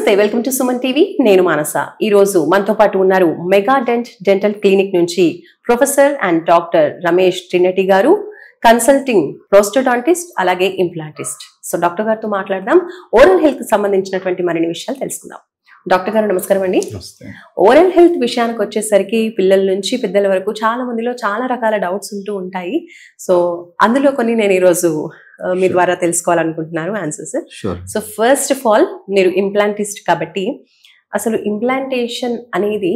నమస్తే, welcome to Suman TV. నేను మానస. ఈ రోజు మనతో పాటు ఉన్నారు మెగా డెంట్ డెంటల్ క్లినిక్ నుంచి professor and doctor Ramesh Trinity గారు, కన్సల్టింగ్ ప్రోస్టోడాంటిస్ట్ అలాగే ఇంప్లాంటిస్ట్. సో డాక్టర్ గారితో మాట్లాడదాం. ఓరల్ హెల్త్ సంబంధించినటువంటి మరిన్ని విషయాలు తెలుసుకుందాం. డాక్టర్ గారు నమస్కారం అండి. ఓరల్ హెల్త్ విషయానికి వచ్చేసరికి పిల్లల నుంచి పెద్దల వరకు చాలా మందిలో చాలా రకాల డౌట్స్ ఉంటూ ఉంటాయి. సో అందులో కొన్ని నేను ఈరోజు మీ ద్వారా తెలుసుకోవాలనుకుంటున్నాను answers. So first of all, మీరు ఇంప్లాంటిస్ట్ కాబట్టి అసలు ఇంప్లాంటేషన్ అనేది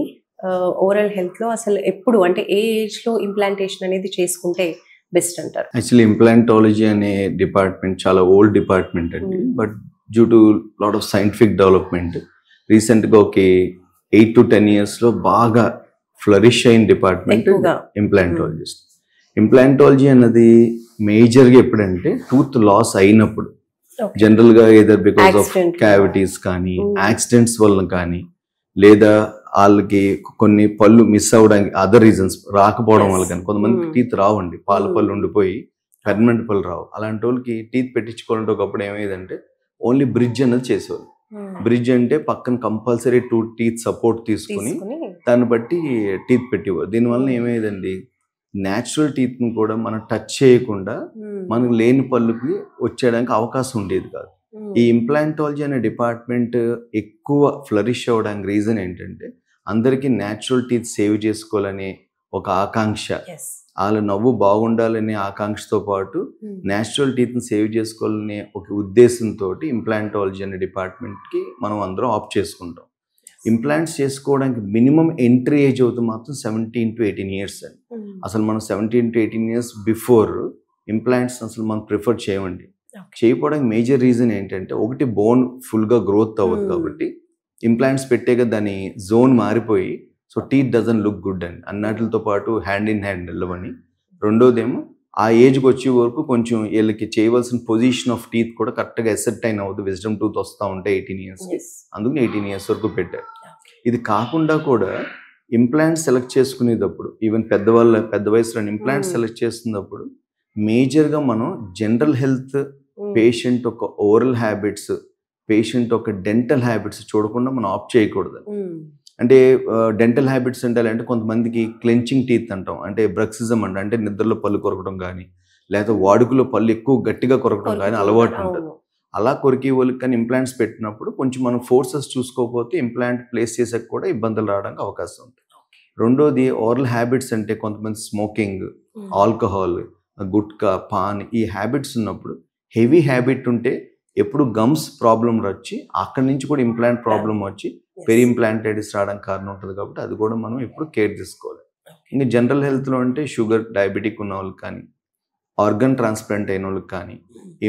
ఓరల్ హెల్త్ లో అసలు ఎప్పుడు, అంటే ఏ ఏజ్ లో ఇంప్లాంటేషన్ అనేది చేసుకుంటే బెస్ట్ అంటారు? యాక్చువల్లీ ఇంప్లాంటాలజీ అనే డిపార్ట్మెంట్ చాలా ఓల్డ్ డిపార్ట్మెంట్ అండి. But due to lot of scientific development రీసెంట్గా ఒక 8 to 10 years లో బాగా ఫ్లరిష్ అయిన డిపార్ట్మెంట్ ఇంప్లాంటాలజిస్ట్. ఇంప్లాంటాలజీ అన్నది మేజర్గా ఎప్పుడంటే టూత్ లాస్ అయినప్పుడు, జనరల్గా ఏదర్ బికాస్ ఆఫ్ క్యావిటీస్ కానీ యాక్సిడెంట్స్ వల్ల కానీ, లేదా వాళ్ళకి కొన్ని పళ్ళు మిస్ అవ్వడానికి అదర్ రీజన్స్ రాకపోవడం వల్ల కానీ, కొంతమందికి టీత్ రావండి, పాల పళ్ళు ఉండిపోయి పర్మనెంట్ పళ్ళు రావు. అలాంటి వాళ్ళకి టీత్ పెట్టించుకోవాలంటే ఒకప్పుడు ఏమయ్యేదంటే ఓన్లీ బ్రిడ్జ్ అన్నది చేసేవాళ్ళు. బ్రిడ్జ్ అంటే పక్కన కంపల్సరీ 2 teeth సపోర్ట్ తీసుకుని దాన్ని బట్టి టీత్ పెట్టేవారు. దీనివల్ల ఏమయ్యేదండి, న్యాచురల్ టీత్ ని కూడా మనం టచ్ చేయకుండా మనకు లేని పళ్ళుకి వచ్చేయడానికి అవకాశం ఉండేది కాదు. ఈ ఇంప్లాంటాలజీ అనే డిపార్ట్మెంట్ ఎక్కువ ఫ్లరిష్ అవ్వడానికి రీజన్ ఏంటంటే, అందరికీ న్యాచురల్ టీత్ సేవ్ చేసుకోవాలనే ఒక ఆకాంక్ష, వాళ్ళ నవ్వు బాగుండాలనే ఆకాంక్షతో పాటు న్యాచురల్ టీత్ని సేవ్ చేసుకోవాలనే ఒక ఉద్దేశంతో ఇంప్లాంటాలజీ అనే డిపార్ట్మెంట్కి మనం అందరం ఆప్ట్ చేసుకుంటాం. ఇంప్లాంట్స్ చేసుకోవడానికి మినిమం ఎంట్రీ ఏజ్ అవుతుంది మాత్రం 17 to 18 years అండి. అసలు మనం 17 to 18 years బిఫోర్ ఇంప్లాంట్స్ అసలు మనం ప్రిఫర్ చేయమండి. చేయకపోవడానికి మేజర్ రీజన్ ఏంటంటే, ఒకటి బోన్ ఫుల్గా గ్రోత్ అవ్వదు కాబట్టి ఇంప్లాంట్స్ పెట్టేగా దాని జోన్ మారిపోయి, so teeth doesn't look good అండి. అన్నట్లతో పాటు హ్యాండ్ ఇన్ హ్యాండ్ వెళ్ళవని. రెండోదేమో ఆ ఏజ్కి వచ్చే వరకు కొంచెం వీళ్ళకి చేయవలసిన పొజిషన్ ఆఫ్ టీత్ కూడా కరెక్ట్గా ఎసెప్ట్ అయిన అవుతుంది. విజ్డమ్ టూత్ వస్తూ ఉంటే 18 years, అందుకని 18 years వరకు పెట్టారు. ఇది కాకుండా కూడా ఇంప్లాంట్స్ సెలెక్ట్ చేసుకునేటప్పుడు, ఈవెన్ పెద్ద వయసులో ఇంప్లాంట్స్ సెలెక్ట్ చేస్తున్నప్పుడు మేజర్గా మనం జనరల్ హెల్త్, పేషెంట్ ఒక ఓరల్ హ్యాబిట్స్, పేషెంట్ ఒక డెంటల్ హ్యాబిట్స్ చూడకుండా మనం ఆప్ట్ చేయకూడదు. అంటే డెంటల్ హ్యాబిట్స్ అంటే కొంతమందికి క్లెంచింగ్ టీత్ అంటాం, అంటే బ్రక్సిజం అంటే నిద్రలో పళ్ళు కొరకడం కానీ, లేదా వాడుకలో పళ్ళు ఎక్కువ గట్టిగా కొరకడం కానీ అలవాటు ఉంటుంది. అలా కొరికే వాళ్ళకి కానీ ఇంప్లాంట్స్ పెట్టినప్పుడు కొంచెం మనం ఫోర్సెస్ చూసుకోకపోతే ఇంప్లాంట్ ప్లేస్ చేసాక కూడా ఇబ్బందులు రావడానికి అవకాశం ఉంటుంది. రెండోది ఓరల్ హ్యాబిట్స్ అంటే కొంతమంది స్మోకింగ్, ఆల్కహాల్, గుట్కా, పాన్, ఈ హ్యాబిట్స్ ఉన్నప్పుడు హెవీ హ్యాబిట్ ఉంటే ఎప్పుడు గమ్స్ ప్రాబ్లం వచ్చి అక్కడి నుంచి కూడా ఇంప్లాంట్ ప్రాబ్లం వచ్చి పెరి ఇంప్లాంటైటిస్ రావడానికి కారణం ఉంటుంది. కాబట్టి అది కూడా మనం ఎప్పుడు కేర్ తీసుకోవాలి. ఇంకా జనరల్ హెల్త్లో అంటే షుగర్, డయాబెటిక్ ఉన్న వాళ్ళకి కానీ, ఆర్గన్ ట్రాన్స్ప్లాంట్ అయిన వాళ్ళకి కానీ,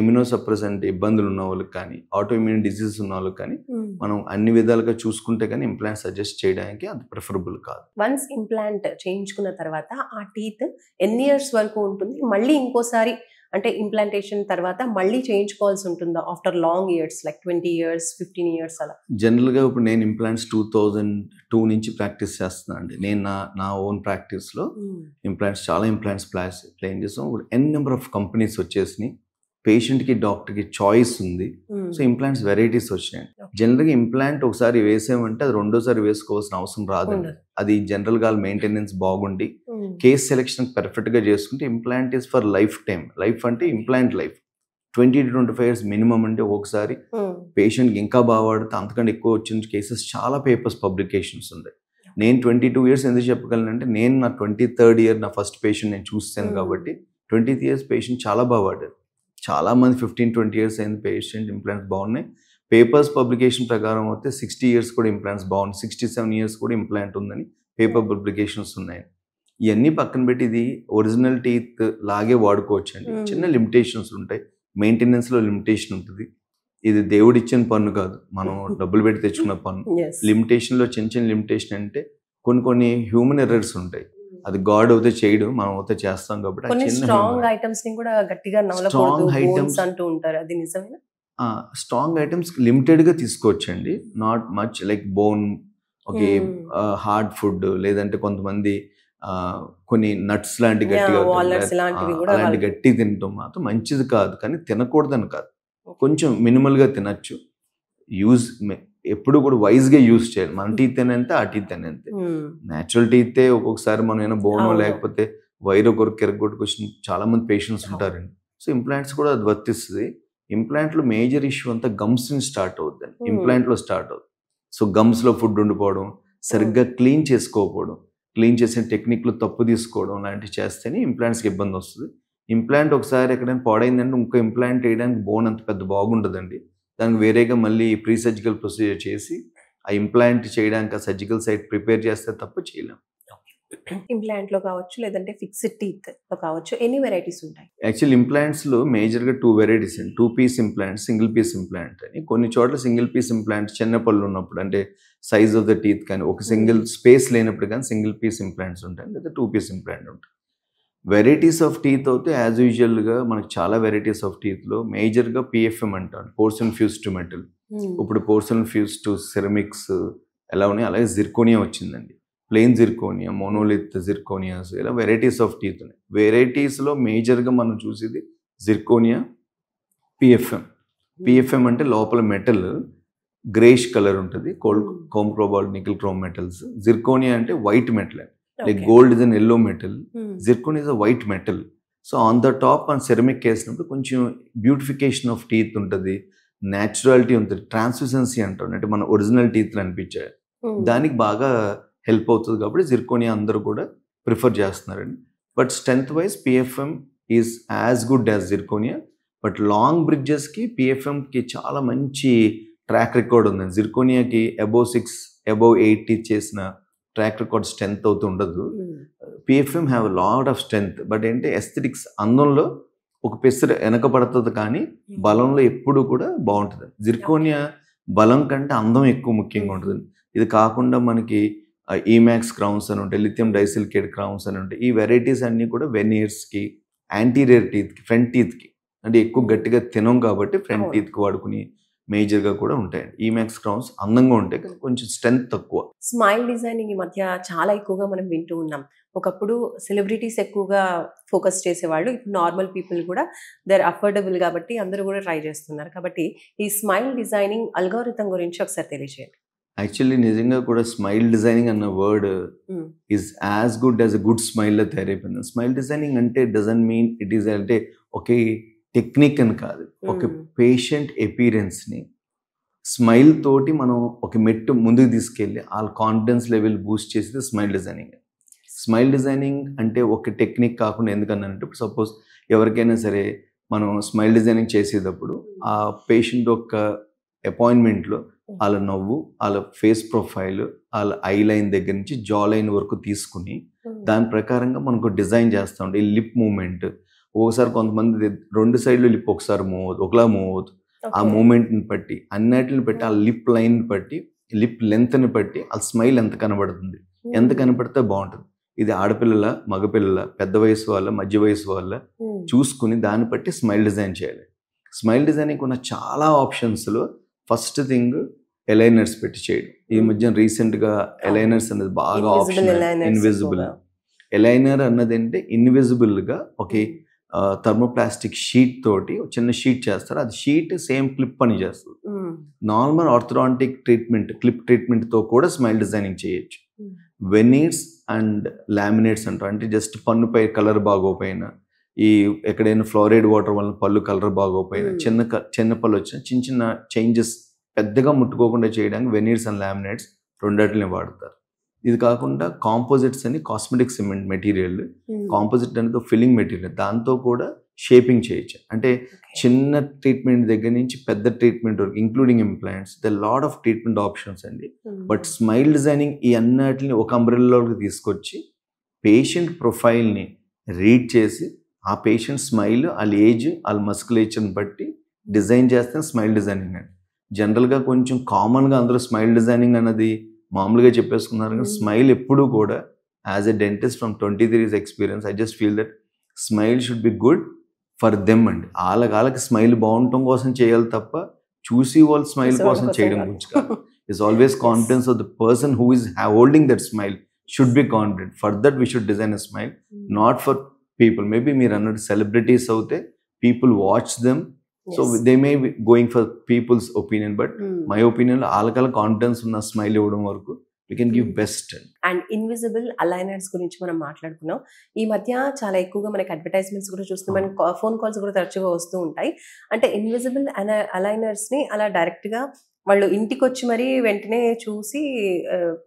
ఇమ్యూనోసప్రెసెంట్ ఇబ్బందులు ఉన్న వాళ్ళకి కానీ, ఆటో ఇమ్యూన్ డిసీజెస్ ఉన్న వాళ్ళకి కానీ మనం అన్ని విధాలుగా చూసుకుంటే కానీ ఇంప్లాంట్ సజెస్ట్ చేయడానికి అది ప్రిఫరబుల్ కాదు. వన్స్ ఇంప్లాంట్ చేయించుకున్న తర్వాత ఆ టీత్ ఎన్ని ఇయర్స్ వరకు ఉంటుంది? మళ్ళీ ఇంకోసారి అంటే ఇంప్లాంటేషన్ తర్వాత మళ్ళీ చేయించుకోవాల్సి ఉంటుందా after long years, like 20 years, 15 years అలా? జనరల్గా ఇప్పుడు నేను ఇంప్లాంట్స్ 2002 నుంచి ప్రాక్టీస్ చేస్తున్నాను అండి. నేను నా ఓన్ ప్రాక్టీస్లో ఇంప్లాంట్స్, చాలా ఇంప్లాంట్స్ ప్లాన్ చేసాం. ఇప్పుడు నెంబర్ ఆఫ్ కంపెనీస్ వచ్చేసినాయి. పేషెంట్కి, డాక్టర్కి చాయిస్ ఉంది. సో ఇంప్లాంట్స్ వెరైటీస్ వచ్చినాయి. జనరల్గా ఇంప్లాంట్ ఒకసారి వేసామంటే అది రెండోసారి వేసుకోవాల్సిన అవసరం రాదండి. అది జనరల్గా మెయింటెనెన్స్ బాగుండి కేస్ సెలెక్షన్ పర్ఫెక్ట్గా చేసుకుంటే implant is for life time. Life అంటే implant life 20 to 25 years minimum. అంటే ఒకసారి పేషెంట్కి ఇంకా బాగా వాడితే అంతకంటే ఎక్కువ వచ్చిన కేసెస్ చాలా పేపర్స్, పబ్లికేషన్స్ ఉన్నాయి. నేను 22 years ఎందుకు చెప్పగలనంటే, నేను నా 23rd year నా ఫస్ట్ పేషెంట్ నేను చూస్తాను కాబట్టి 20th years పేషెంట్ చాలా బాగా వాడారు. చాలా మంది 15-20 years అయింది పేషెంట్ ఇంప్లాంట్స్ బాగున్నాయి. పేపర్స్ పబ్లికేషన్ ప్రకారం అయితే 60 years కూడా ఇంప్లాంట్స్ బాగున్నాయి, 67 years కూడా ఇంప్లాంట్ ఉందని పేపర్ పబ్లికేషన్స్ ఉన్నాయి. ఇవన్నీ పక్కన పెట్టి ఇది ఒరిజినల్ టీత్ లాగే వాడుకోవచ్చు అండి. చిన్న లిమిటేషన్స్ ఉంటాయి, మెయింటెనెన్స్లో లిమిటేషన్ ఉంటుంది. ఇది దేవుడిచ్చిన పన్ను కాదు, మనం డబ్బులు పెట్టి తెచ్చుకున్న పన్ను. లిమిటేషన్లో చిన్న లిమిటేషన్ అంటే కొన్ని హ్యూమన్ ఎర్రర్స్ ఉంటాయి. అది గాడ్ అయితే చేయడు, మనం అయితే చేస్తాం కాబట్టి. స్ట్రాంగ్ ఐటమ్స్ ని కూడా గట్టిగా నవలకూడదు అంటూ ఉంటారు, అది నిజమేనా? స్ట్రాంగ్ ఐటమ్స్ లిమిటెడ్గా తీసుకోవచ్చండి, not much. Like bone, okay, hard food, లేదంటే కొంతమంది కొన్ని నట్స్ లాంటి గట్టిగా అలాంటి గట్టి తినటం మాత్రం మంచిది కాదు. కానీ తినకూడదని కాదు, కొంచెం మినిమల్గా తినచ్చు. ఎప్పుడు కూడా వైజ్ గా యూజ్ చేయాలి. మన టీత్ అని అంతే, ఆ టీత్ అని అంతే. న్యాచురల్ టీతే ఒక్కొక్కసారి మనం ఏమైనా బోనో లేకపోతే వైర్ ఒకరికి ఎరగొట్టుకొచ్చిన చాలా మంది పేషెంట్స్ ఉంటారండి. సో ఇంప్లాంట్స్ కూడా అది వర్తిస్తుంది. ఇంప్లాంట్ లో మేజర్ ఇష్యూ అంతా గమ్స్ నుంచి స్టార్ట్ అవుతుంది, ఇంప్లాంట్ లో స్టార్ట్ అవుతుంది. సో గమ్స్ లో ఫుడ్ ఉండిపోవడం, సరిగ్గా క్లీన్ చేసుకోకపోవడం, క్లీన్ చేసిన టెక్నిక్లు తప్పు తీసుకోవడం లాంటివి చేస్తేనే ఇంప్లాంట్స్కి ఇబ్బంది వస్తుంది. ఇంప్లాంట్ ఒకసారి ఎక్కడైనా పాడైందంటే ఇంకో ఇంప్లాంట్ వేయడానికి బోన్ అంత పెద్ద బాగుండదండి. దానికి వేరేగా మళ్ళీ ప్రీ సర్జికల్ ప్రొసీజర్ చేసి ఆ ఇంప్లాంట్ చేయడానికి ఆ సర్జికల్ సైట్ ప్రిపేర్ చేస్తే తప్ప చేయలేం. ఇంప్లాంట్ లో కావచ్చు, లేదంటే ఫిక్స్డ్ టీత్ లో కావచ్చు, ఎన్ని వెరైటీస్ ఉంటాయి? యాక్చువల్ ఇంప్లాంట్స్ లో మేజర్ గా 2 వెరైటీస్ అండి. 2 piece implant, single piece implant అని. కొన్ని చోట్ల సింగిల్ పీస్ ఇంప్లాంట్ చిన్న పళ్ళు ఉన్నప్పుడు, అంటే సైజ్ ఆఫ్ ద టీత్ కానీ ఒక సింగిల్ స్పేస్ లేనప్పుడు కానీ సింగిల్ పీస్ ఇంప్లాంట్స్ ఉంటాయి, లేదా 2 పీస్ ఇంప్లాంట్ ఉంటాయి. వెరైటీస్ ఆఫ్ టీత్ అయితే యాజ్ యూజువల్ గా మనకు చాలా వెరైటీస్ ఆఫ్ టీత్ లో మేజర్ గా పిఎఫ్ఎం అంటారు, పోర్సిన్ ఫ్యూజ్ టు మెటల్. ఇప్పుడు పోర్సిన్ ఫ్యూజ్ టు సెరమిక్స్ ఎలా ఉన్నాయి, అలాగే జిర్కోనియా వచ్చిందండి. ప్లెయిన్ జిర్కోనియా, మోనోలిత్ జిర్కోనియాస్, ఇలా వెరైటీస్ ఆఫ్ టీత్ ఉన్నాయి. వెరైటీస్లో మేజర్గా మనం చూసేది జిర్కోనియా, పిఎఫ్ఎం. పిఎఫ్ఎం అంటే లోపల మెటల్ గ్రేష్ కలర్ ఉంటుంది, కోమ్ cobalt nickel chrome metals. Zirconia అంటే white metal, like gold is an yellow metal, zirconia is a white metal. So on the top మన సెరమిక్ వేసినప్పుడు కొంచెం బ్యూటిఫికేషన్ ఆఫ్ టీత్ ఉంటుంది, naturality ఉంటుంది, ట్రాన్స్లూసెన్సీ అంటారు, అంటే మన ఒరిజినల్ టీత్లు అనిపించాయి. దానికి బాగా హెల్ప్ అవుతుంది కాబట్టి జిర్కోనియా అందరూ కూడా ప్రిఫర్ చేస్తున్నారండి. But strength wise PFM is as good as zirconia. But long బ్రిడ్జెస్కి పిఎఫ్ఎంకి చాలా మంచి ట్రాక్ రికార్డ్ ఉందండి. జిర్కోనియాకి అబౌవ్ 6, అబౌవ్ 8 చేసిన ట్రాక్ రికార్డ్ స్ట్రెంత్ అవుతూ ఉండదు. PFM have a lot of strength. But ఏంటి ఎస్థెటిక్స్, అందంలో ఒక పెసర వెనక పడుతుంది కానీ బలంలో ఎప్పుడు కూడా బాగుంటుంది. జిర్కోనియా బలం కంటే అందం ఎక్కువ ముఖ్యంగా ఉంటుంది. ఇది కాకుండా మనకి ఈమాక్స్ క్రౌన్స్ అని ఉంటాయి, లిథియం డైసిలికేట్ క్రౌన్స్ అని ఉంటాయి. ఈ వెరైటీస్ అన్నీ కూడా వెనీర్స్కి, యాంటీరియర్ టీత్కి, ఫ్రంట్ టీత్కి, అంటే ఎక్కువ గట్టిగా తినం కాబట్టి ఫ్రంట్ టీత్కి వాడుకుని మేజర్గా కూడా ఉంటాయండి. ఈమాక్స్ క్రౌన్స్ అందంగా ఉంటాయి కానీ కొంచెం స్ట్రెంత్ తక్కువ. స్మైల్ డిజైనింగ్ ఈ మధ్య చాలా ఎక్కువగా మనం వింటూ ఉన్నాం. ఒకప్పుడు సెలబ్రిటీస్ ఎక్కువగా ఫోకస్ చేసేవాళ్ళు, ఇప్పుడు నార్మల్ పీపుల్ కూడా దర్ అఫోర్డబుల్ కాబట్టి అందరూ కూడా ట్రై చేస్తున్నారు. కాబట్టి ఈ స్మైల్ డిజైనింగ్ అల్గోరిథం గురించి ఒకసారి తెలియజేయండి. యాక్చువల్లీ నిజంగా కూడా స్మైల్ డిజైనింగ్ అన్న word is as good as a good స్మైల్లో తయారైపోయింది. స్మైల్ డిజైనింగ్ అంటే డజంట్ మీన్ ఇట్ ఈస్ అంటే ఒకే టెక్నిక్ అని కాదు, ఒక పేషెంట్ ఎపీరెన్స్ని స్మైల్ తోటి మనం ఒక మెట్టు ముందుకు తీసుకెళ్ళి వాళ్ళ కాన్ఫిడెన్స్ లెవెల్ బూస్ట్ చేసేది స్మైల్ డిజైనింగ్. స్మైల్ డిజైనింగ్ అంటే ఒక టెక్నిక్ కాకుండా ఎందుకన్నానంటే, ఇప్పుడు సపోజ్ ఎవరికైనా సరే మనం స్మైల్ డిజైనింగ్ చేసేటప్పుడు ఆ పేషెంట్ యొక్క అపాయింట్మెంట్లో వాళ్ళ నవ్వు, వాళ్ళ ఫేస్ ప్రొఫైల్, వాళ్ళ ఐ లైన్ దగ్గర నుంచి జా లైన్ వరకు తీసుకుని దాని ప్రకారంగా మనకు డిజైన్ చేస్తూ ఉంటాం. ఈ లిప్ మూమెంట్ ఒకసారి కొంతమంది 2 సైడ్లు లిప్ ఒకసారి మూవ్ అవుతుంది, ఒకలా మూవ్ అవుతుంది. ఆ మూమెంట్ని బట్టి అన్నిటిని బట్టి ఆ లిప్ లైన్ బట్టి, లిప్ లెంత్ని బట్టి ఆ స్మైల్ ఎంత కనబడుతుంది, ఎంత కనపడితే బాగుంటుంది. ఇది ఆడపిల్లల, మగపిల్లల, పెద్ద వయసు వాళ్ళ, మధ్య వయసు వాళ్ళ చూసుకుని దాన్ని బట్టి స్మైల్ డిజైన్ చేయాలి. స్మైల్ డిజైనింగ్ ఉన్న చాలా ఆప్షన్స్లో ఫస్ట్ థింగ్ ఎలైనర్స్ పెట్టి చేయడం. ఈ మధ్య రీసెంట్గా ఎలైనర్స్ అనేది బాగా ఆప్షన్. ఇన్విజిబుల్ ఎలైనర్ అన్నది అంటే ఇన్విజిబుల్గా ఒక థర్మోప్లాస్టిక్ షీట్ తోటి చిన్న షీట్ చేస్తారు, అది షీట్ సేమ్ క్లిప్ అని చేస్తుంది. నార్మల్ ఆర్థోడాంటిక్ ట్రీట్మెంట్, క్లిప్ ట్రీట్మెంట్తో కూడా స్మైల్ డిజైనింగ్ చేయొచ్చు. వెనీర్స్ అండ్ లామినేట్స్ అంటారు, అంటే జస్ట్ పన్నుపై కలర్ బాగోపోయినా, ఈ ఎక్కడైనా ఫ్లోరైడ్ వాటర్ వల్ల పళ్ళు కలర్ బాగోపోయినా, చిన్న పళ్ళు వచ్చిన చిన్న చిన్న చేంజెస్ పెద్దగా ముట్టుకోకుండా చేయడానికి వెనీర్స్ అండ్ లామినేట్స్ రెండాటిని వాడతారు. ఇది కాకుండా కాంపోజిట్స్ అని కాస్మెటిక్ సిమెంట్ మెటీరియల్, కాంపోజిట్ అనేది ఫిల్లింగ్ మెటీరియల్, దాంతో కూడా షేపింగ్ చేయొచ్చు. అంటే చిన్న ట్రీట్మెంట్ దగ్గర నుంచి పెద్ద ట్రీట్మెంట్ వరకు including implants, the lot of treatment options అండి. బట్ స్మైల్ డిజైనింగ్ ఈ అన్నిటిని ఒక అంబ్రెల్లాలోకి తీసుకొచ్చి పేషెంట్ ప్రొఫైల్ని రీడ్ చేసి ఆ పేషెంట్ స్మైల్, వాళ్ళ ఏజ్, వాళ్ళ మస్కులేచర్ని బట్టి డిజైన్ చేస్తే స్మైల్ డిజైనింగ్ అండి. జనరల్గా కొంచెం కామన్గా అందరూ స్మైల్ డిజైనింగ్ అన్నది మామూలుగా చెప్పేసుకున్నారు, కానీ స్మైల్ ఎప్పుడూ కూడా as a dentist from 23 years experience I just feel that smile should be good for them అండి. వాళ్ళకి స్మైల్ బాగుండటం కోసం చేయాలి తప్ప చూసి వాళ్ళ స్మైల్ కోసం చేయడం గురించి కాదు. It's always confidence of the person who is holding that smile should be confident. For that we should design a smile, not for people. Maybe మీరు అన్నట్టు సెలబ్రిటీస్ అవుతే people watch them, so they may be going for peoples opinion, but my opinion వాళ్ళకల్లా confidence ఉన్న smile ఇవ్వడం వరకు we can give best. And invisible aligners గురించి మనం మాట్లాడుకున్నాం. ఈ మధ్య చాలా ఎక్కువగా మనకి అడ్వర్టైజ్మెంట్స్ కూడా చూస్తున్నాం, మనకి ఫోన్ కాల్స్ కూడా తరచుగా వస్తూ ఉంటాయి. అంటే ఇన్విజిబుల్ అలైనర్స్ ని అలా డైరెక్ట్ గా వాళ్ళు ఇంటికి వచ్చి మరీ వెంటనే చూసి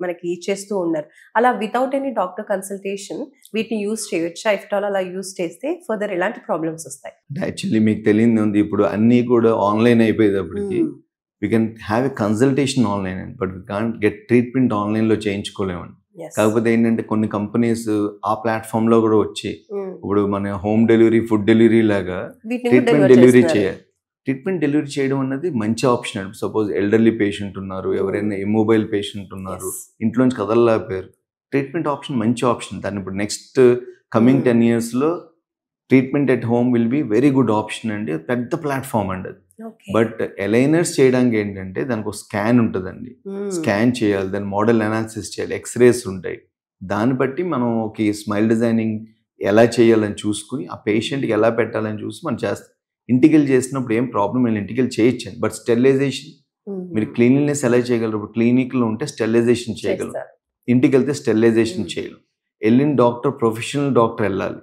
మనకి ఇచ్చేస్తూ ఉన్నారు. అలా వితౌట్ ఎనీ డాక్టర్ కన్సల్టేషన్ వీటిని యూజ్ చేయొచ్చా? ఇఫ్ ఆల్ అలా యూజ్ చేస్తే ఫర్దర్ ఎలాంటి ప్రాబ్లమ్స్ వస్తాయి? యాక్చువల్లీ మీకు తెలియదు ఉంది, ఇప్పుడు అన్నీ కూడా online అయిపోయేటప్పటికి we can have a consultation online, but we can't get treatment online లో చేయించుకోలేమండి. కాకపోతే ఏంటంటే కొన్ని కంపెనీస్ ఆ ప్లాట్ఫామ్ లో కూడా వచ్చి ఇప్పుడు మన హోమ్ డెలివరీ, ఫుడ్ డెలివరీ లాగా ట్రీట్మెంట్ డెలివరీ చేయాలి. ట్రీట్మెంట్ డెలివరీ చేయడం అన్నది మంచి ఆప్షన్ అండి. సపోజ్ ఎల్డర్లీ పేషెంట్ ఉన్నారు, ఎవరైనా ఇమ్మొబైల్ పేషెంట్ ఉన్నారు, ఇంట్లోంచి కదలలేకపోయారు, ట్రీట్మెంట్ ఆప్షన్ మంచి ఆప్షన్. దాన్ని ఇప్పుడు నెక్స్ట్ కమింగ్ 10 years లో treatment at home will be very good option అండి. పెద్ద ప్లాట్ఫామ్ అండి అది. బట్ అలైనర్స్ చేయడానికి ఏంటంటే దానికి ఒక స్కాన్ ఉంటుందండి, స్కాన్ చేయాలి, దాని మోడల్ అనాలిసిస్ చేయాలి, ఎక్స్రేస్ ఉంటాయి. దాన్ని బట్టి మనం ఒక స్మైల్ డిజైనింగ్ ఎలా చేయాలని చూసుకుని ఆ పేషెంట్కి ఎలా పెట్టాలని చూసి మనం చేస్తాం. ఇంటికి వెళ్ళి చేసినప్పుడు ఏం ప్రాబ్లం లేదు, ఇంటికి వెళ్ళి చేయొచ్చండి. బట్ స్టెరిలైజేషన్ మీరు క్లీన్లీనెస్ ఎలా చేయగలరు? ఇప్పుడు క్లినిక్లో ఉంటే స్టెరిలైజేషన్ చేయగలరు, ఇంటికి వెళ్తే స్టెరిలైజేషన్ చేయలేం. వెళ్ళిన డాక్టర్ ప్రొఫెషనల్ డాక్టర్ వెళ్ళాలి.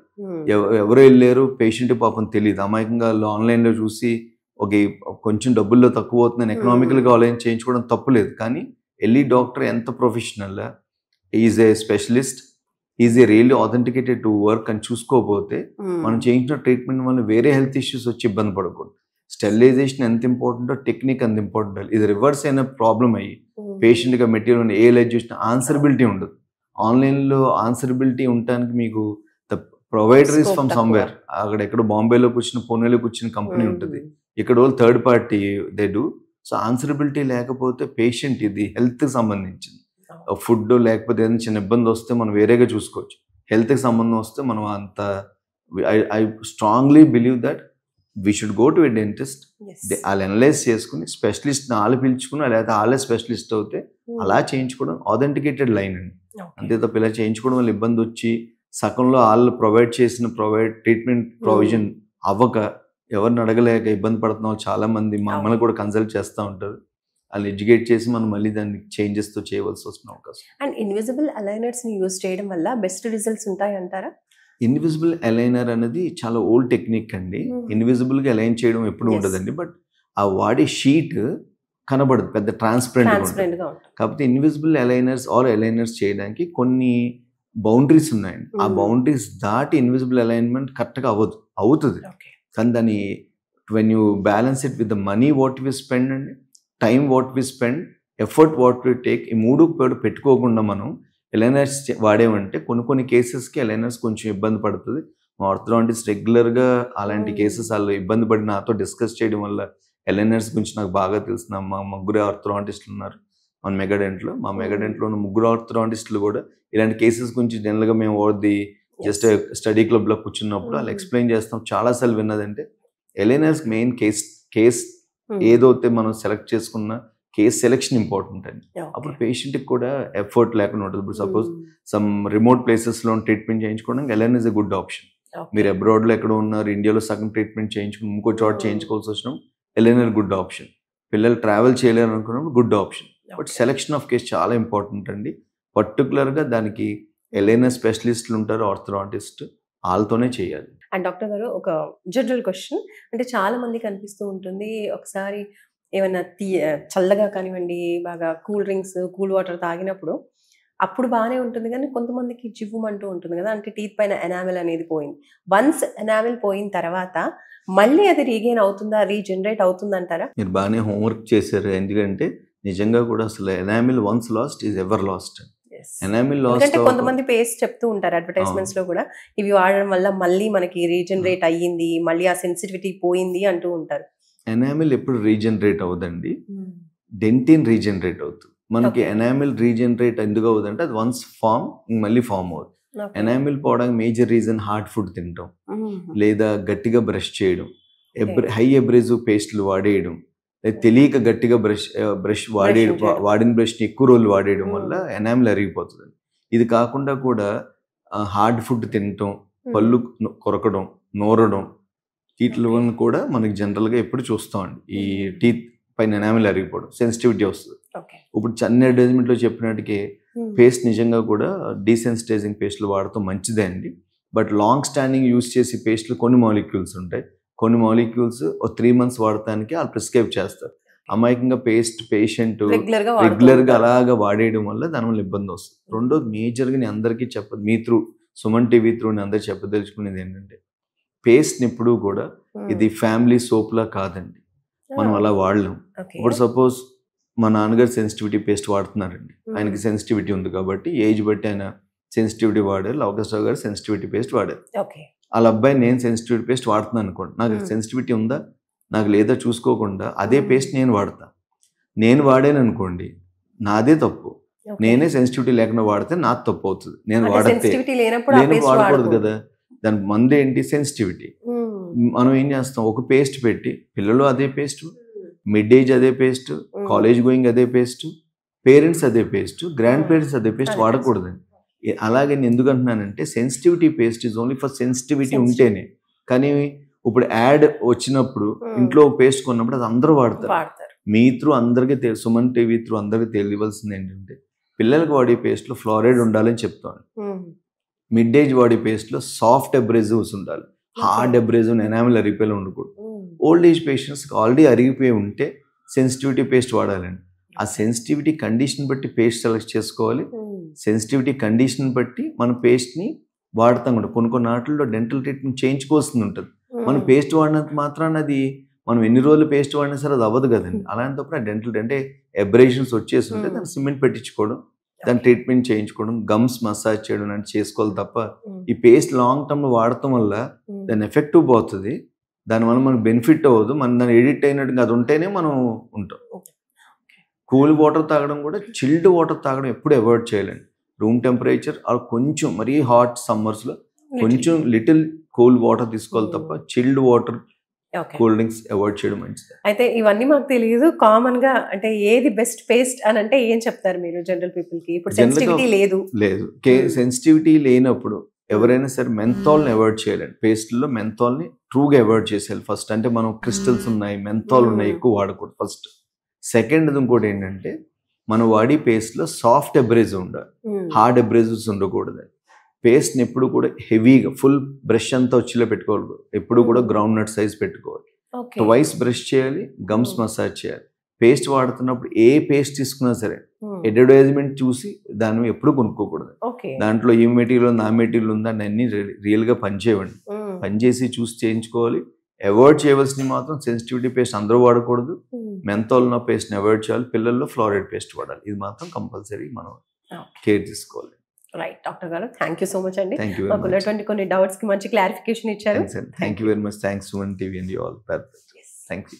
ఎవరు వెళ్ళారు పేషెంట్ పాపం తెలియదు, అమాయకంగా ఆన్లైన్లో చూసి ఓకే కొంచెం డబ్బుల్లో తక్కువ అవుతుందని ఎకనామికల్గా ఆన్లైన్ చేయించుకోవడం తప్పులేదు. కానీ వెళ్ళి డాక్టర్ ఎంత professional, is a specialist, is a really authenticated to work అని చూసుకోకపోతే మనం చేయించిన ట్రీట్మెంట్ వల్ల వేరే హెల్త్ ఇష్యూస్ వచ్చి ఇబ్బంది పడకూడదు. స్టెరిలైజేషన్ ఎంత ఇంపార్టెంటో టెక్నిక్ అంత ఇంపార్టెంట్. ఇది రివర్స్ అయిన ప్రాబ్లం అయ్యి పేషెంట్గా మెటీరియల్ ఏ లైజ్ చూసిన ఆన్సరబిలిటీ ఉండదు. ఆన్లైన్లో ఆన్సరబిలిటీ ఉండటానికి మీకు the provider is from somewhere, అక్కడ ఎక్కడో బాంబేలో కూర్చున్న పూణేలో కూర్చున్న కంపెనీ ఉంటుంది, ఇక్కడ వాళ్ళు third party they do. So answerability లేకపోతే పేషెంట్ ఇది హెల్త్కి సంబంధించింది. ఫుడ్ లేకపోతే ఏదైనా చిన్న ఇబ్బంది వస్తే మనం వేరేగా చూసుకోవచ్చు. హెల్త్కి సంబంధం వస్తే మనం అంత I strongly believe that we should go to a dentist. వాళ్ళు అనలైజ్ చేసుకుని స్పెషలిస్ట్ వాళ్ళు పిలుచుకుని, లేకపోతే వాళ్ళే స్పెషలిస్ట్ అవుతే అలా చేయించుకోవడం ఆథెంటికేటెడ్ లైన్ అండి. అంతే తప్ప ఇలా చేయించుకోవడం వల్ల ఇబ్బంది వచ్చి సగంలో వాళ్ళు ప్రొవైడ్ చేసిన ట్రీట్మెంట్ ప్రొవిజన్ అవ్వక ఎవరిని అడగలేక ఇబ్బంది పడుతున్న వాళ్ళు చాలా మంది మమ్మల్ని కూడా కన్సల్ట్ చేస్తూ ఉంటారు. వాళ్ళు ఎడ్యుకేట్ చేసి మనం మళ్ళీ దాన్ని చేంజెస్ తో చేయవలసి వస్తున్న అవకాశం. అండ్ ఇన్విజిబుల్ అలైనర్స్ ని యూజ్ చేయడం వల్ల బెస్ట్ రిజల్ట్స్ ఉంటాయి అంటారా? ఇన్విజిబుల్ అలైనర్ అనేది చాలా ఓల్డ్ టెక్నిక్ అండి. ఇన్విజిబుల్ గా అలైన్ చేయడం ఎప్పుడు ఉండదండి, బట్ ఆ వాడే షీట్ కనబడదు, పెద్ద ట్రాన్స్పరెంట్ గా ఉంటుంది. కాకపోతే ఇన్విజిబుల్ అలైనర్స్ ఆర్ అలైనర్స్ చేయడానికి కొన్ని బౌండరీస్ ఉన్నాయండి. ఆ బౌండరీస్ దాటి ఇన్విజిబుల్ అలైన్మెంట్ కరెక్ట్ గా అవుతుంది. కానీ దాన్ని when you balance it with the money what we spend అండి, time what we spend, effort what we take, ఈ మూడు పెట్టుకోకుండా మనం అలైనర్స్ వాడేమంటే కొన్ని కేసెస్కి అలైనర్స్ కొంచెం ఇబ్బంది పడుతుంది. మా ఆర్థోడాంటిస్ట్ రెగ్యులర్గా అలాంటి కేసెస్ వాళ్ళు ఇబ్బంది పడి నాతో డిస్కస్ చేయడం వల్ల అలైనర్స్ గురించి నాకు బాగా తెలిసిన మా ముగ్గురు ఆర్థోడాంటిస్టులు ఉన్నారు మన మెగాడెంట్లో. మా మెగాడెంట్లో ఉన్న ముగ్గురు ఆర్థోడాంటిస్టులు కూడా ఇలాంటి కేసెస్ గురించి జనరల్గా మేము ఓది జస్ట్ స్టడీ క్లబ్లో కూర్చున్నప్పుడు వాళ్ళు ఎక్స్ప్లెయిన్ చేస్తాం. చాలాసార్లు విన్నదంటే అలైనర్స్ మెయిన్ కేస్ ఏదైతే మనం సెలెక్ట్ చేసుకున్న కేస్ సెలెక్షన్ ఇంపార్టెంట్ అండి. అప్పుడు పేషెంట్కి కూడా ఎఫర్ట్ లేకుండా ఉంటుంది. ఇప్పుడు సపోజ్ సమ్ రిమోట్ ప్లేసెస్లో ట్రీట్మెంట్ చేయించుకోవడానికి aligner is a good option. మీరు అబ్రాడ్లో ఎక్కడ ఉన్నారు, ఇండియాలో సగం ట్రీట్మెంట్ చేయించుకుని ఇంకో చోట చేయించుకోవాల్సి వచ్చినప్పుడు అలైనర్ గుడ్ ఆప్షన్. పిల్లలు ట్రావెల్ చేయలేరు అనుకున్నప్పుడు good option. But selection of case చాలా ఇంపార్టెంట్ అండి. పర్టికులర్గా దానికి అలైనర్ స్పెషలిస్టులు ఉంటారు, ఆర్థోడాంటిస్ట్, వాళ్ళతోనే చేయాలి. అండ్ డాక్టర్ గారు ఒక జనరల్ క్వశ్చన్, అంటే చాలా మందికి అనిపిస్తూ ఉంటుంది, ఒకసారి ఏమైనా చల్లగా కానివ్వండి, బాగా కూల్ డ్రింక్స్, కూల్ వాటర్ తాగినప్పుడు అప్పుడు బాగానే ఉంటుంది, కానీ కొంతమందికి జివ్వుమంటూ ఉంటుంది కదా, అంటే టీత్ పైన ఎనామెల్ అనేది పోయింది. వన్స్ ఎనామెల్ పోయిన తర్వాత మళ్ళీ అది రీగెయిన్ అవుతుందా, రీజనరేట్ అవుతుందంటారా? మీరు బాగానే హోంవర్క్ చేశారు. ఎందుకంటే నిజంగా కూడా అసలు enamel once last is ever last. Enamel last అంటే కొంతమంది పేస్ట్ చెప్తూ ఉంటారు అడ్వర్టైజ్మెంట్స్ లో కూడా, ఇవి వాడడం వల్ల మళ్ళీ మనకి రీజనరేట్ అయ్యింది, మళ్ళీ ఆ సెన్సిటివిటీ పోయింది అంటూ ఉంటారు. ఎనామెల్ ఎప్పుడు రీజనరేట్ అవుదండి, డెంటిన్ రీజనరేట్ అవుతుంది. మనకి ఎనామెల్ రీజనరేట్ ఎందుకు అవుతుందంటే అది వన్స్ ఫామ్ మళ్ళీ ఫామ్ అవుతుంది. ఎనామెల్ పోవడానికి మేజర్ రీజన్ హార్డ్ ఫుడ్ తినడం, లేదా గట్టిగా బ్రష్ చేయడం, హై అబ్రేజివ్ పేస్ట్లు వాడేయడం, తెలియక గట్టిగా బ్రష్ వాడిన బ్రష్ని ఎక్కువ రోజులు వాడేయడం వల్ల ఎనామెల్ అరిగిపోతుంది. ఇది కాకుండా కూడా హార్డ్ ఫుడ్ తినటం, పళ్ళు కొరకడం, నోరడం, వీటి వల్ల కూడా మనకి జనరల్ గా ఎప్పుడు చూస్తామండి ఈ టీత్ పైన ఎనామిల్ అరిగిపోవడం, సెన్సిటివిటీ వస్తుంది. ఇప్పుడు చిన్న అడ్వర్టైజ్మెంట్ లో చెప్పినట్టుగా పేస్ట్ నిజంగా కూడా డీసెన్సిటైజింగ్ పేస్ట్లు వాడటం మంచిదే అండి. బట్ లాంగ్ స్టాండింగ్ యూస్ చేసే పేస్ట్లు కొన్ని మాలిక్యూల్స్ ఉంటాయి. కొన్ని మాలిక్యూల్స్ 3 months వాడటానికి వాళ్ళు ప్రిస్క్రైబ్ చేస్తారు. అమాయకంగా పేషెంట్ రెగ్యులర్ గా అలాగా వాడేయడం వల్ల దానివల్ల ఇబ్బంది వస్తుంది. రెండోది మేజర్గా నేను అందరికీ me through Suman TV through అందరికి చెప్పదలుచుకునేది ఏంటంటే, పేస్ట్ ఎప్పుడు కూడా ఇది ఫ్యామిలీ సోప్ లా కాదండి, మనం అలా వాడలేం. ఇప్పుడు సపోజ్ మా నాన్నగారు సెన్సిటివిటీ పేస్ట్ వాడుతున్నారండి, ఆయనకి సెన్సిటివిటీ ఉంది కాబట్టి ఏజ్ బట్టి ఆయన సెన్సిటివిటీ వాడారు. లవకస్రావు గారు సెన్సిటివిటీ పేస్ట్ వాడారు. వాళ్ళ అబ్బాయి నేను సెన్సిటివిటీ పేస్ట్ వాడుతున్నాను అనుకోండి, నాకు సెన్సిటివిటీ ఉందా నాకు లేదా చూసుకోకుండా అదే పేస్ట్ నేను వాడతా. నేను వాడాను అనుకోండి నాదే తప్పు, నేనే సెన్సిటివిటీ లేకుండా వాడితే నాకు తప్పు అవుతుంది. నేను వాడకూడదు కదా. దాని మందు ఏంటి? సెన్సిటివిటీ. మనం ఏం చేస్తాం, ఒక పేస్ట్ పెట్టి పిల్లలు అదే పేస్ట్, మిడ్ ఏజ్ అదే పేస్ట్, కాలేజ్ గోయింగ్ అదే పేస్ట్, పేరెంట్స్ అదే పేస్ట్, గ్రాండ్ పేరెంట్స్ అదే పేస్ట్ వాడకూడదండి. అలాగే నేను ఎందుకు అంటున్నానంటే, sensitivity paste is only for sensitivity ఉంటేనే. కానీ ఇప్పుడు యాడ్ వచ్చినప్పుడు ఇంట్లో పేస్ట్ కొన్నప్పుడు అది అందరూ వాడతారు. మీ త్రూ అందరికీ సుమన్ టీవీ త్రూ అందరికీ తెలియవలసింది ఏంటంటే, పిల్లలకు వాడే పేస్ట్లో ఫ్లోరైడ్ ఉండాలని చెప్తాను. మిడ్ ఏజ్ వాడే పేస్ట్లో సాఫ్ట్ అబ్రేజివ్స్ ఉండాలి, హార్డ్ అబ్రేజివ్ ఎనామిల్ అరిగిపోయి ఉండకూడదు. ఓల్డ్ ఏజ్ పేషెంట్స్కి ఆల్రెడీ అరిగిపోయి ఉంటే సెన్సిటివిటీ పేస్ట్ వాడాలండి. ఆ సెన్సిటివిటీ కండిషన్ బట్టి పేస్ట్ సెలెక్ట్ చేసుకోవాలి. సెన్సిటివిటీ కండిషన్ బట్టి మన పేస్ట్ని వాడతాం కూడా. కొన్ని నాటిల్లో డెంటల్ ట్రీట్మెంట్ చేయించుకోవాల్సింది ఉంటుంది. మనం పేస్ట్ వాడినంత మాత్రాన అది మనం ఎన్ని రోజులు పేస్ట్ వాడినా సరే అది అవ్వదు కదండి. అలాంటప్పుడు డెంటల్ అంటే అబ్రేషన్స్ వచ్చేసి ఉంటే దాన్ని సిమెంట్ పెట్టించుకోవడం, దాన్ని ట్రీట్మెంట్ చేయించుకోవడం, గమ్స్ మసాజ్ చేయడం అంటే చేసుకోవాలి తప్ప ఈ పేస్ట్ లాంగ్ టర్మ్ వాడటం వల్ల దాని ఎఫెక్టివ్ పోతుంది. దానివల్ల మనకు బెనిఫిట్ అవ్వదు. మనం దాన్ని ఎడిట్ అయినట్టుగా అది ఉంటేనే మనం ఉంటాం. కూల్ వాటర్ తాగడం కూడా, చిల్డ్ వాటర్ తాగడం ఎప్పుడు అవాయిడ్ చేయాలండి. రూమ్ టెంపరేచర్ కొంచెం మరీ హాట్ సమ్మర్స్లో కొంచెం లిటిల్ కూల్ వాటర్ తీసుకోవాలి తప్ప chilled water, cool drinks avoid చేయడం మంచిది. అయితే ఇవన్నీ మాకు తెలియదు. కామన్ గా అంటే ఏది బెస్ట్ పేస్ట్ అని అంటే ఏం చెప్తారు మీరు జనరల్ పీపుల్ కి? ఇప్పుడు సెన్సిటివిటీ లేదు సెన్సిటివిటీ లేనప్పుడు ఎవరైనా సరే మెంథాల్ని అవాయిడ్ చేయాలండి. పేస్ట్లో మెంథాల్ని ట్రూగా అవాయిడ్ చేసేయాలి ఫస్ట్. అంటే మనం క్రిస్టల్స్ ఉన్నాయి, మెంథాల్ ఉన్నాయి, ఎక్కువ వాడకూడదు ఫస్ట్. సెకండ్ ఇంకోటి ఏంటంటే, మనం వాడి పేస్ట్లో సాఫ్ట్ అబ్రేజివ్ ఉండాలి, హార్డ్ అబ్రేజివ్స్ ఉండకూడదు. పేస్ట్ని ఎప్పుడు కూడా హెవీగా ఫుల్ బ్రష్ అంతా వచ్చిలో పెట్టుకోవాలి. ఎప్పుడు కూడా గ్రౌండ్ నట్ సైజ్ పెట్టుకోవాలి. ట్వైస్ బ్రష్ చేయాలి, గమ్స్ మసాజ్ చేయాలి. పేస్ట్ వాడుతున్నప్పుడు ఏ పేస్ట్ తీసుకున్నా సరే అడ్వర్టైజ్మెంట్ చూసి దాన్ని ఎప్పుడు కొనుక్కోకూడదు. దాంట్లో ఏ మెటీరియల్ ఉంది, ఆ మెటీరియల్ ఉందా అని అన్ని రియల్గా పనిచేయండి. పనిచేసి చూసి చేయించుకోవాలి. అవాయిడ్ చేయవలసింది మాత్రం సెన్సిటివిటీ పేస్ట్ అందరూ వాడకూడదు. మెంథాల్ ఉన్న పేస్ట్ని అవాయిడ్ చేయాలి. పిల్లల్లో ఫ్లోరైడ్ పేస్ట్ వాడాలి. ఇది మాత్రం కంపల్సరీ మనం కేర్ తీసుకోవాలి. రైట్ డాక్టర్ గారు, థ్యాంక్ యూ సో మచ్ అండి. మాకు ఉన్నటువంటి కొన్ని డౌట్స్ కి మంచి క్లారిఫికేషన్ ఇచ్చారు. Thank you very much. Thanks Suman TV and you all. Thank you.